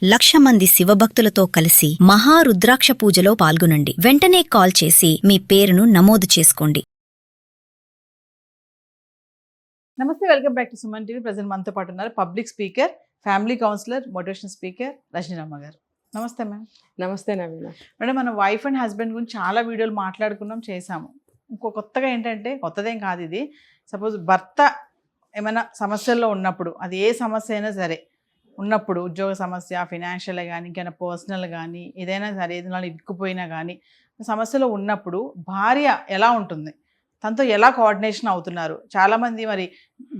1,00,000 మంది శివభక్తులతో కలిసి మహారుద్రాక్ష పూజలో పాల్గొనండి. వెంటనే కాల్ చేసి మీ పేరును నమోదు చేసుకోండి. నమస్తే, welcome back to Suman TV. Present మనతో పాటు ఉన్నారు public speaker, family counsellor, motivation speaker Rajanirama గారు. నమస్తే మ్యామ్. నమస్తే నవీన. మేడం, మనం వైఫ్ అండ్ హస్బెండ్ గురించి చాలా వీడియోలు మాట్లాడుకున్నాం, చేసాము. ఇంకో కొత్తగా ఏంటంటే, కొత్తదేం కాదు ఇది, సపోజ్ భర్త ఏమైనా సమస్యల్లో ఉన్నప్పుడు, అది ఏ సమస్య అయినా సరే ఉన్నప్పుడు, ఉద్యోగ సమస్య, ఫినాన్షియల్ కానీ, ఇంకైనా పర్సనల్ కానీ, ఏదైనా సరే ఏదైనా ఇరుక్కుపోయినా కానీ, సమస్యలో ఉన్నప్పుడు భార్య ఎలా ఉంటుంది, తనతో ఎలా కోఆర్డినేషన్ అవుతున్నారు. చాలామంది మరి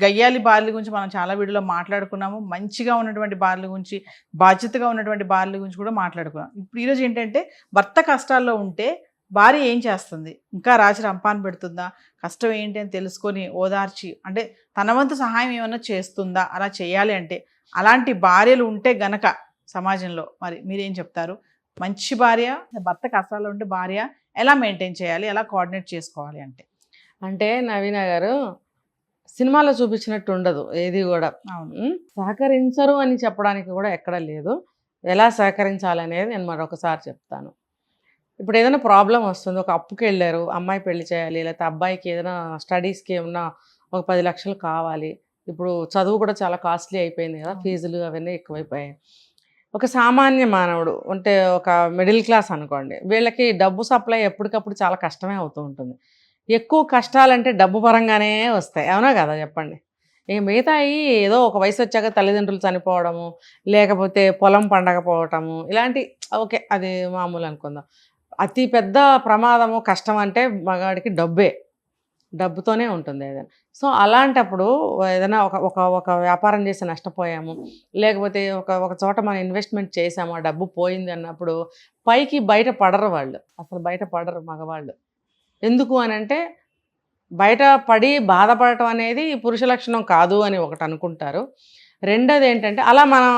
గయ్యాలి భార్యల గురించి మనం చాలా వీడియోలో మాట్లాడుకున్నాము, మంచిగా ఉన్నటువంటి భార్యల గురించి, బాధ్యతగా ఉన్నటువంటి భార్యల గురించి కూడా మాట్లాడుకున్నాం. ఇప్పుడు ఈరోజు ఏంటంటే, భర్త కష్టాల్లో ఉంటే భార్య ఏం చేస్తుంది, ఇంకా రాచి రంపాన్ని పెడుతుందా, కష్టం ఏంటి అని తెలుసుకొని ఓదార్చి, అంటే తన వంతు సహాయం ఏమైనా చేస్తుందా, అలా చేయాలి అంటే అలాంటి భార్యలు ఉంటే గనక సమాజంలో మరి మీరేం చెప్తారు? మంచి భార్య, భర్త కష్టాల్లో ఉంటే భార్య ఎలా మెయింటైన్ చేయాలి, ఎలా కోఆర్డినేట్ చేసుకోవాలి అంటే నవీన గారు, సినిమాలో చూపించినట్టు ఉండదు ఏది కూడా. సహకరించరు అని చెప్పడానికి కూడా ఎక్కడ లేదు. ఎలా సహకరించాలనేది నేను మరొకసారి చెప్తాను. ఇప్పుడు ఏదైనా ప్రాబ్లం వస్తుంది, ఒక అప్పుకి వెళ్ళారు, అమ్మాయి పెళ్లి చేయాలి, లేకపోతే అబ్బాయికి ఏదైనా స్టడీస్కి ఏమన్నా ఒక 10 లక్షలు కావాలి. ఇప్పుడు చదువు కూడా చాలా కాస్ట్లీ అయిపోయింది కదా, ఫీజులు అవన్నీ ఎక్కువైపోయాయి. ఒక సామాన్య మానవుడు అంటే ఒక మిడిల్ క్లాస్ అనుకోండి, వీళ్ళకి డబ్బు సప్లై ఎప్పటికప్పుడు చాలా కష్టమే అవుతూ ఉంటుంది. ఎక్కువ కష్టాలంటే డబ్బు పరంగానే వస్తాయి, అవునా కదా చెప్పండి. ఇక మిగతాయి ఏదో ఒక వయసు వచ్చాక తల్లిదండ్రులు చనిపోవడము, లేకపోతే పొలం పండకపోవటము, ఇలాంటి ఓకే, అది మామూలు అనుకుందాం. అతి పెద్ద ప్రమాదము కష్టం అంటే మగాడికి డబ్బుతోనే ఉంటుంది ఏదైనా. సో అలాంటప్పుడు ఏదైనా ఒక వ్యాపారం చేసి నష్టపోయాము, లేకపోతే ఒక చోట మనం ఇన్వెస్ట్మెంట్ చేసాము, ఆ డబ్బు పోయింది అన్నప్పుడు పైకి బయట పడరు వాళ్ళు, అసలు బయట పడరు మగవాళ్ళు. ఎందుకు అని అంటే, బయట పడి బాధపడటం అనేది పురుష లక్షణం కాదు అని ఒకటి అనుకుంటారు. రెండోది ఏంటంటే, అలా మనం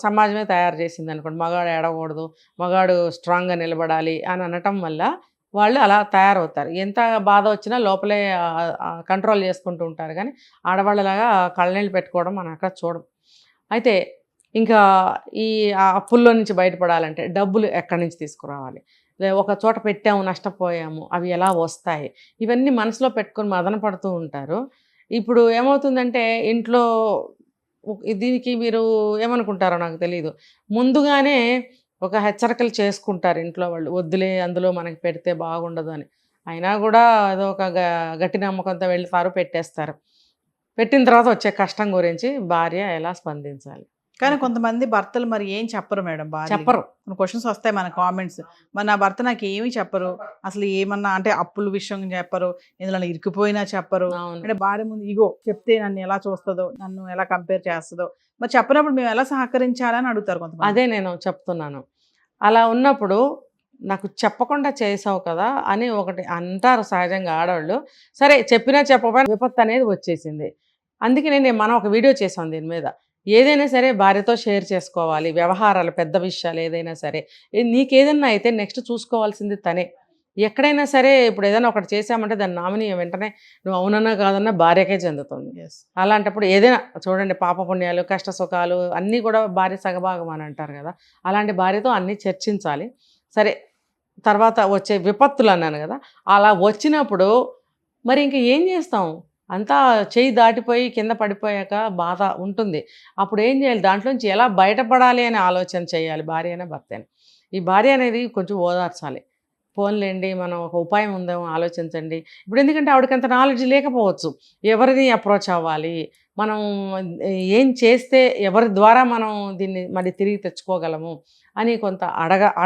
సమాజమే తయారు చేసింది అనుకోండి, మగాడు ఏడవకూడదు, మగాడు స్ట్రాంగ్గా నిలబడాలి అని అనటం వల్ల వాళ్ళు అలా తయారవుతారు. ఎంత బాధ వచ్చినా లోపలే కంట్రోల్ చేసుకుంటూ ఉంటారు. కానీ ఆడవాళ్ళలాగా కళ్ళనీళ్ళు పెట్టుకోవడం మనం అక్కడ చూడం. అయితే ఇంకా ఈ అప్పుల్లో నుంచి బయటపడాలంటే డబ్బులు ఎక్కడి నుంచి తీసుకురావాలి, ఒక చోట పెట్టాము నష్టపోయాము, అవి ఎలా వస్తాయి, ఇవన్నీ మనసులో పెట్టుకొని మదన పడుతూ ఉంటారు. ఇప్పుడు ఏమవుతుందంటే, ఇంట్లో దీనికి మీరు ఏమనుకుంటారో నాకు తెలియదు, ముందుగానే ఒక హెచ్చరికలు చేసుకుంటారు ఇంట్లో వాళ్ళు, వద్దులే అందులో మనకి పెడితే బాగుండదు అని. అయినా కూడా ఏదో ఒక గట్టి నమ్మకంతో వెళ్తారు, పెట్టేస్తారు. పెట్టిన తర్వాత వచ్చే కష్టం గురించి భార్య ఎలా స్పందించాలి. కానీ కొంతమంది భర్తలు మరి ఏం చెప్పరు మేడం, చెప్పరు. కొన్ని క్వశ్చన్స్ వస్తాయి మన కామెంట్స్, మరి నా భర్త నాకు ఏమీ చెప్పరు, అసలు ఏమన్నా అంటే అప్పుల విషయం చెప్పరు, ఇందులో ఇరుక్కుపోయినా చెప్పరు. అంటే భార్య ముందు ఇగో చెప్తే నన్ను ఎలా చూస్తుందో, నన్ను ఎలా కంపేర్ చేస్తుందో, మరి చెప్పినప్పుడు మేము ఎలా సహకరించాలని అడుగుతారు కొంతమంది. అదే నేను చెప్తున్నాను. అలా ఉన్నప్పుడు నాకు చెప్పకుండా చేసావు కదా అని ఒకటి అంటారు సహజంగా ఆడవాళ్ళు. సరే చెప్పినా చెప్పకపోయినా విపత్తు అనేది వచ్చేసింది. అందుకనే మనం ఒక వీడియో చేసాం దీని మీద. ఏదైనా సరే భార్యతో షేర్ చేసుకోవాలి, వ్యవహారాలు, పెద్ద విషయాలు ఏదైనా సరే. నీకేదన్నా అయితే నెక్స్ట్ చూసుకోవాల్సింది తనే. ఎక్కడైనా సరే ఇప్పుడు ఏదైనా ఒకటి చేసామంటే దాన్ని నామినీ వెంటనే నువ్వు అవునన్నా కాదన్నా భార్యకే చెందుతుంది. అలాంటప్పుడు ఏదైనా చూడండి, పాపపుణ్యాలు, కష్ట సుఖాలు అన్నీ కూడా భార్య సగభాగం అని అంటారు కదా, అలాంటి భార్యతో అన్నీ చర్చించాలి. సరే తర్వాత వచ్చే విపత్తులు అన్నాను కదా, అలా వచ్చినప్పుడు మరి ఇంక ఏం చేస్తాం, అంతా చేయి దాటిపోయి కింద పడిపోయాక బాధ ఉంటుంది. అప్పుడు ఏం చేయాలి, దాంట్లోంచి ఎలా బయటపడాలి అని ఆలోచన చేయాలి భార్య అయినా భర్త అయినా. ఈ భార్య అనేది కొంచెం ఓదార్చాలి. ఫోన్లేండి, మనం ఒక ఉపాయం ఉందేమో ఆలోచించండి. ఇప్పుడు ఎందుకంటే ఆవిడకంత నాలెడ్జ్ లేకపోవచ్చు, ఎవరిని అప్రోచ్ అవ్వాలి, మనం ఏం చేస్తే ఎవరి ద్వారా మనం దీన్ని మరి తిరిగి తెచ్చుకోగలము అని కొంత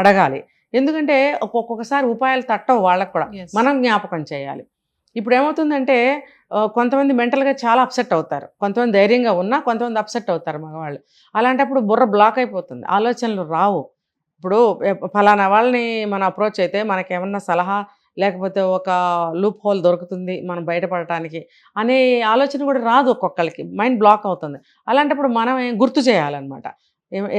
అడగాలి. ఎందుకంటే ఒక్కొక్కసారి ఉపాయాలు తట్టవు వాళ్ళకు కూడా, మనం జ్ఞాపకం చేయాలి. ఇప్పుడు ఏమవుతుందంటే, కొంతమంది మెంటల్గా చాలా అప్సెట్ అవుతారు, కొంతమంది ధైర్యంగా ఉన్నా కొంతమంది అప్సెట్ అవుతారు మగవాళ్ళు. అలాంటప్పుడు బుర్ర బ్లాక్ అయిపోతుంది, ఆలోచనలు రావు. ఇప్పుడు ఫలానా వాళ్ళని మనం అప్రోచ్ అయితే మనకేమన్నా సలహా లేకపోతే ఒక లూప్ హోల్ దొరుకుతుంది మనం బయటపడటానికి అనే ఆలోచన కూడా రాదు, ఒక్కొక్కరికి మైండ్ బ్లాక్ అవుతుంది. అలాంటప్పుడు మనం గుర్తు చేయాలన్నమాట,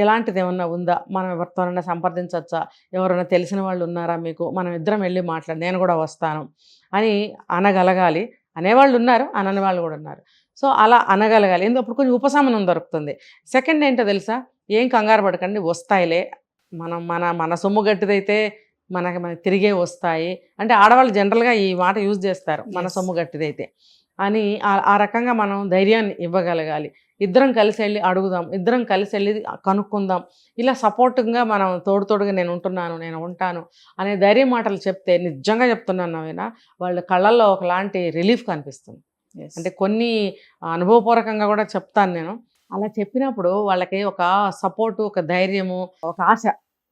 ఎలాంటిది ఏమన్నా ఉందా, మనం ఎవరితోనైనా సంప్రదించవచ్చా, ఎవరైనా తెలిసిన వాళ్ళు ఉన్నారా మీకు, మనం ఇద్దరం వెళ్ళి మాట్లాడి నేను కూడా వస్తాను అని అనగలగాలి. అనేవాళ్ళు ఉన్నారు, అనని వాళ్ళు కూడా ఉన్నారు. సో అలా అనగలగాలి, ఎందుకు అప్పుడు కొంచెం ఉపశమనం దొరుకుతుంది. సెకండ్ ఏంటో తెలుసా, ఏం కంగారు పడకండి, వస్తాయిలే. మనం మన మన సొమ్ము గట్టిదైతే మనకి తిరిగే వస్తాయి అంటే ఆడవాళ్ళు జనరల్గా ఈ మాట యూజ్ చేస్తారు, మన Yes. సొమ్ము గట్టిదైతే అని. ఆ రకంగా మనం ధైర్యాన్ని ఇవ్వగలగాలి. ఇద్దరం కలిసి వెళ్ళి అడుగుదాం, ఇద్దరం కలిసి వెళ్ళి కనుక్కుందాం, ఇలా సపోర్టివ్గా మనం తోడుగా నేను ఉంటున్నాను, నేను ఉంటాను అనే ధైర్య మాటలు చెప్తే, నిజంగా చెప్తున్నాను నవీన, వాళ్ళ కళ్ళల్లో ఒకలాంటి రిలీఫ్ కనిపిస్తుంది. Yes. అంటే కొన్ని అనుభవపూర్వకంగా కూడా చెప్తాను నేను. అలా చెప్పినప్పుడు వాళ్ళకి ఒక సపోర్టు, ఒక ధైర్యము, ఒక ఆశ,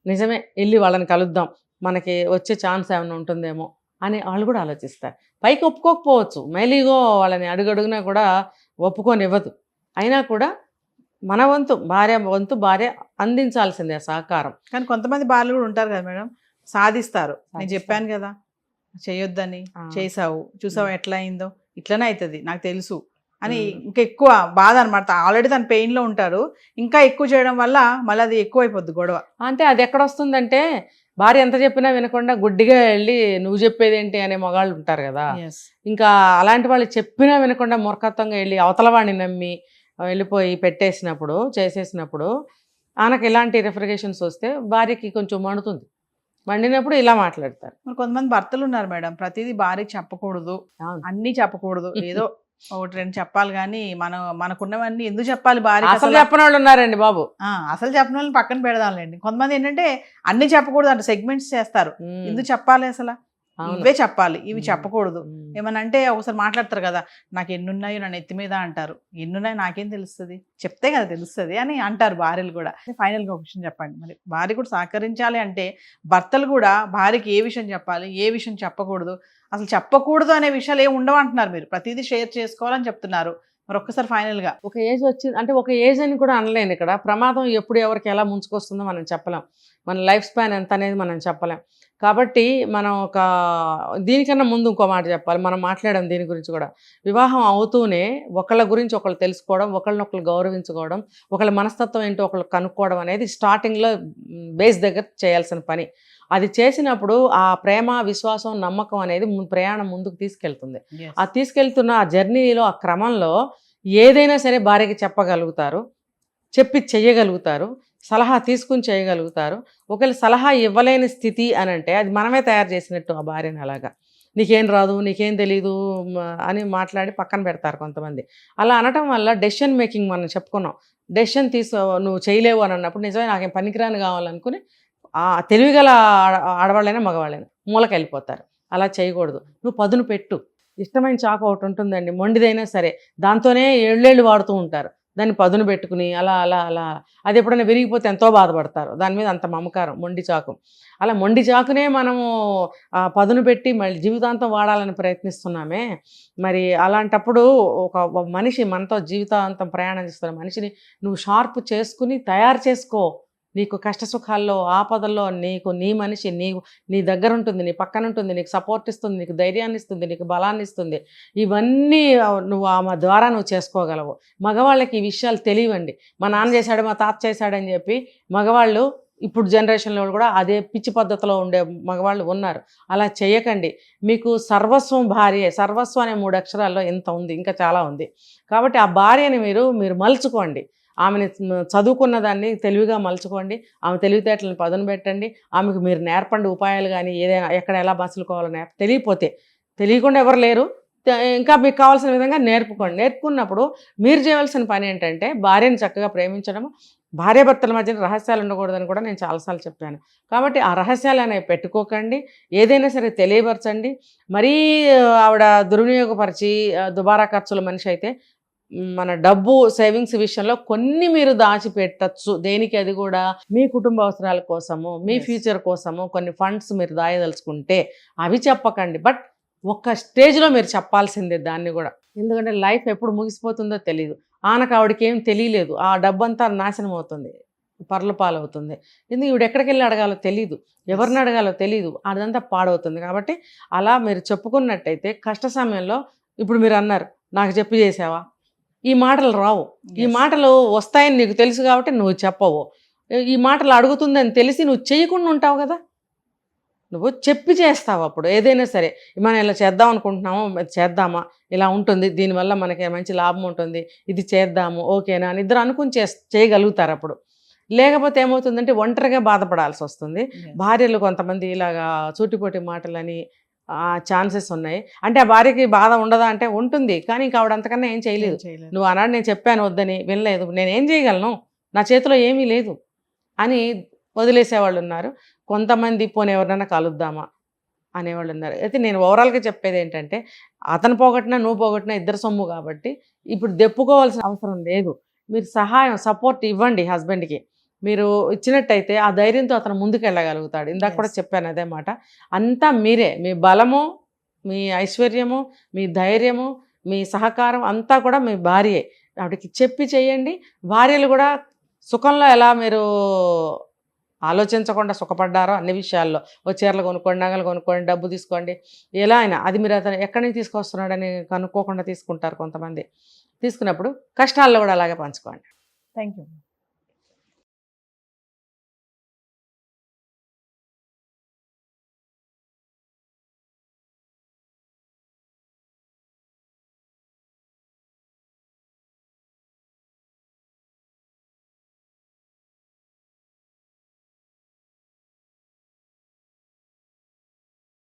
నిజమే వెళ్ళి వాళ్ళని కలుద్దాం, మనకి వచ్చే ఛాన్స్ ఏమైనా ఉంటుందేమో అని వాళ్ళు కూడా ఆలోచిస్తారు. పైకి ఒప్పుకోకపోవచ్చు, మైలీగో వాళ్ళని అడుగడుగునా కూడా ఒప్పుకొని ఇవ్వదు. అయినా కూడా మన వంతు భార్య అందించాల్సిందే సహకారం. కానీ కొంతమంది భార్యలు కూడా ఉంటారు కదా మేడం, సాధిస్తారు. నేను సాధిస్తారు. చెప్పాను కదా చేయొద్దని, ఆ. చేసావు, చూసావు ఎట్లా అయిందో, ఇట్లనే అవుతుంది నాకు తెలుసు అని ఇంకా ఎక్కువ బాధ అనమాట. ఆల్రెడీ తన పెయిన్ లో ఉంటారు, ఇంకా ఎక్కువ చేయడం వల్ల మళ్ళీ అది ఎక్కువ అయిపోద్ది గొడవ. అంటే అది ఎక్కడ వస్తుందంటే, భార్య ఎంత చెప్పినా వినకుండా గుడ్డిగా వెళ్ళి నువ్వు చెప్పేదేంటి అనే మగాళ్ళు ఉంటారు కదా. Yes. ఇంకా అలాంటి వాళ్ళు చెప్పినా వినకుండా మూర్ఖత్వంగా వెళ్ళి అవతల వాడిని నమ్మి వెళ్ళిపోయి పెట్టేసినప్పుడు, చేసేసినప్పుడు ఆనకి ఇలాంటి రిఫ్రిగేషన్స్ వస్తే భార్యకి కొంచెం మండుతుంది. మండినప్పుడు ఇలా మాట్లాడతారు. మరి కొంతమంది భర్తలు ఉన్నారు మేడం, ప్రతిదీ భార్యకి చెప్పకూడదు, అవును. అన్నీ చెప్పకూడదు, ఏదో ఒకటి రెండు చెప్పాలి, కానీ మనకున్నవన్నీ ఎందుకు చెప్పాలి భార్య? అసలు చెప్పని వాళ్ళు ఉన్నారండి బాబు. అసలు చెప్పిన వాళ్ళని పక్కన పెడదాంలేండి. కొంతమంది ఏంటంటే అన్ని చెప్పకూడదు అంటే సెగ్మెంట్స్ చేస్తారు. ఎందుకు చెప్పాలి అసలు? అవును. ఇవే చెప్పాలి, ఇవి ఉమ్. చెప్పకూడదు. ఉమ్. ఏమన్నా అంటే ఒకసారి మాట్లాడతారు కదా, నాకు ఎన్నున్నాయో నా నెత్తి మీద అంటారు. ఎన్నున్నాయో నాకేం తెలుస్తుంది, చెప్తే కదా తెలుస్తుంది అని అంటారు భార్యలు కూడా. ఫైనల్గా ఒక విషయం చెప్పండి, మరి భార్య కూడా సహకరించాలి అంటే భర్తలు కూడా భార్యకి ఏ విషయం చెప్పాలి, ఏ విషయం చెప్పకూడదు, అసలు చెప్పకూడదు అనే విషయాలు ఏమి ఉండవు అంటున్నారు మీరు, ప్రతిదీ షేర్ చేసుకోవాలని చెప్తున్నారు. మరి ఒక్కసారి ఫైనల్గా ఒక ఏజ్ వచ్చింది అంటే, ఒక ఏజ్ అని కూడా అనలేను ఇక్కడ. ప్రమాదం ఎప్పుడు ఎవరికి ఎలా ముంచుకొస్తుందో మనం చెప్పలేం, మన లైఫ్ స్పాన్ ఎంత అనేది మనం చెప్పలేం. కాబట్టి మనం దీనికన్నా ముందు ఇంకో మాట చెప్పాలి, మనం మాట్లాడడం దీని గురించి కూడా. వివాహం అవుతూనే ఒకళ్ళ గురించి ఒకళ్ళు తెలుసుకోవడం, ఒకళ్ళనొకళ్ళు గౌరవించుకోవడం, ఒకళ్ళ మనస్తత్వం ఏంటో ఒకళ్ళు కనుక్కోవడం అనేది స్టార్టింగ్లో బేస్ దగ్గర చేయాల్సిన పని. అది చేసినప్పుడు ఆ ప్రేమ, విశ్వాసం, నమ్మకం అనేది ప్రయాణం ముందుకు తీసుకెళ్తుంది. ఆ తీసుకెళ్తున్న ఆ జర్నీలో, ఆ క్రమంలో ఏదైనా సరే భార్యకి చెప్పగలుగుతారు, చెప్పి చెయ్యగలుగుతారు, సలహా తీసుకుని చేయగలుగుతారు. ఒకవేళ సలహా ఇవ్వలేని స్థితి అని అంటే అది మనమే తయారు చేసినట్టు ఆ భార్యని. అలాగా నీకేం రాదు, నీకేం తెలీదు అని మాట్లాడి పక్కన పెడతారు కొంతమంది. అలా అనటం వల్ల డెసిషన్ మేకింగ్ మనం చెప్పుకున్నాం, డెసిషన్ నువ్వు చేయలేవు అని అన్నప్పుడు నిజమే నాకేం పనికిరాని కావాలనుకుని తెలివిగల ఆడవాళ్ళైనా మగవాళ్ళైనా మూలకి వెళ్ళిపోతారు. అలా చేయకూడదు. నువ్వు పదును పెట్టు. ఇష్టమైన చాకు ఒకటి ఉంటుందండి, మొండిదైనా సరే, దాంతోనే ఏళ్ళేళ్ళు వాడుతూ ఉంటారు. దాన్ని పదును పెట్టుకుని అలా అలా అలా అది ఎప్పుడైనా విరిగిపోతే ఎంతో బాధపడతారు. దాని మీద అంత మమకారం మొండి చాకు. అలా మొండి చాకునే మనము పదును పెట్టి మళ్ళీ జీవితాంతం వాడాలని ప్రయత్నిస్తున్నామే. మరి అలాంటప్పుడు ఒక మనిషి మనతో జీవితాంతం ప్రయాణం చేస్తున్న మనిషిని నువ్వు షార్ప్ చేసుకుని తయారు చేసుకో. నీకు కష్ట సుఖాల్లో, ఆపదల్లో నీ మనిషి నీ దగ్గర ఉంటుంది, నీ పక్కన ఉంటుంది, నీకు సపోర్ట్ ఇస్తుంది, నీకు ధైర్యాన్ని ఇస్తుంది, నీకు బలాన్ని ఇస్తుంది. ఇవన్నీ నువ్వు ఆమె ద్వారా నువ్వు చేసుకోగలవు. మగవాళ్ళకి ఈ విషయాలు తెలియవండి. మా నాన్న చేశాడు, మా తాత చేశాడని చెప్పి మగవాళ్ళు ఇప్పుడు జనరేషన్లో కూడా అదే పిచ్చి పద్ధతిలో ఉండే మగవాళ్ళు ఉన్నారు. అలా చేయకండి. మీకు సర్వస్వం భార్యే. సర్వస్వం అనే 3 అక్షరాల్లో ఇంత ఉంది, ఇంకా చాలా ఉంది. కాబట్టి ఆ భార్యని మీరు మలుచుకోండి. ఆమెని చదువుకున్న దాన్ని తెలివిగా మలుచుకోండి. ఆమె తెలివితేటలను పదును పెట్టండి. ఆమెకు మీరు నేర్పండి ఉపాయాలు, కానీ ఏదైనా ఎక్కడ ఎలా మసులుకోవాలో తెలియకుండా ఎవరు లేరు. ఇంకా మీకు కావాల్సిన విధంగా నేర్పుకోండి. నేర్పుకున్నప్పుడు మీరు చేయవలసిన పని ఏంటంటే భార్యను చక్కగా ప్రేమించడం. భార్యాభర్తల మధ్యన రహస్యాలు ఉండకూడదని కూడా నేను చాలాసార్లు చెప్పాను. కాబట్టి ఆ రహస్యాలు అనేవి పెట్టుకోకండి. ఏదైనా సరే తెలియపరచండి. మరీ ఆవిడ దుర్వినియోగపరిచి దుబారా ఖర్చుల మనిషి అయితే మన డబ్బు సేవింగ్స్ విషయంలో కొన్ని మీరు దాచిపెట్టచ్చు. దేనికి? అది కూడా మీ కుటుంబ అవసరాల కోసము, మీ ఫ్యూచర్ కోసము కొన్ని ఫండ్స్ మీరు దాయదలుచుకుంటే అవి చెప్పకండి. బట్ ఒక్క స్టేజ్లో మీరు చెప్పాల్సిందే దాన్ని కూడా. ఎందుకంటే లైఫ్ ఎప్పుడు ముగిసిపోతుందో తెలియదు. ఆవిడకి ఏం తెలియలేదు, ఆ డబ్బంతా నాశనం అవుతుంది, పర్ల పాలవుతుంది. ఎందుకు ఈవిడ ఎక్కడికి వెళ్ళి అడగాలో తెలియదు, ఎవరిని అడగాలో తెలియదు, అదంతా పాడవుతుంది. కాబట్టి అలా మీరు చెప్పుకున్నట్టయితే కష్ట సమయంలో, ఇప్పుడు మీరు అన్నారు నాకు చెప్పి చేసావా, ఈ మాటలు రావు. ఈ మాటలు వస్తాయని నీకు తెలుసు కాబట్టి నువ్వు చెప్పవు. ఈ మాటలు అడుగుతుందని తెలిసి నువ్వు చేయకుండా ఉంటావు కదా, నువ్వు చెప్పి చేస్తావు. అప్పుడు ఏదైనా సరే మనం ఇలా చేద్దాం అనుకుంటున్నాము, చేద్దామా, ఇలా ఉంటుంది, దీనివల్ల మనకి మంచి లాభం ఉంటుంది, ఇది చేద్దాము, ఓకేనా అని ఇద్దరు అనుకుని చేయగలుగుతారు. అప్పుడు లేకపోతే ఏమవుతుందంటే ఒంటరిగా బాధపడాల్సి వస్తుంది. Yes. భార్యలు కొంతమంది ఇలాగా సూటిపోటి మాటలని ఛాన్సెస్ ఉన్నాయి. అంటే ఆ భార్యకి బాధ ఉండదా అంటే ఉంటుంది, కానీ ఇంకా ఆవిడ అంతకన్నా ఏం చేయలేదు. చేయలేదు. నువ్వు ఆనాడు నేను చెప్పాను వద్దని, వినలేదు, నేనేం చేయగలను, నా చేతిలో ఏమీ లేదు అని వదిలేసేవాళ్ళు ఉన్నారు. కొంతమంది పోనీ ఎవరినైనా కలుద్దామా అనేవాళ్ళు ఉన్నారు. అయితే నేను ఓవరాల్గా చెప్పేది ఏంటంటే, అతను పోగొట్టినా నువ్వు పోగొట్టినా ఇద్దరు సొమ్ము కాబట్టి ఇప్పుడు దెప్పుకోవాల్సిన అవసరం లేదు. మీరు సహాయం సపోర్ట్ ఇవ్వండి హస్బెండ్కి. మీరు ఇచ్చినట్టయితే ఆ ధైర్యంతో అతను ముందుకు వెళ్ళగలుగుతాడు. ఇందాక కూడా Yes. చెప్పాను అదే మాట. అంతా మీరే, మీ బలము, మీ ఐశ్వర్యము, మీ ధైర్యము, మీ సహకారం అంతా కూడా మీ భార్యే. ఆవిడకి చెప్పి చేయండి. భార్యలు కూడా సుఖంలో ఎలా మీరు ఆలోచించకుండా సుఖపడ్డారో అన్ని విషయాల్లో, ఓ చీరలు కొనుక్కోండి, నగలు కొనుక్కోండి, డబ్బు తీసుకోండి, ఎలా అయినా అది మీరు అతను ఎక్కడి నుంచి తీసుకొస్తున్నాడని కనుక్కోకుండా తీసుకుంటారు కొంతమంది. తీసుకున్నప్పుడు కష్టాల్లో కూడా అలాగే పంచుకోండి. Thank you.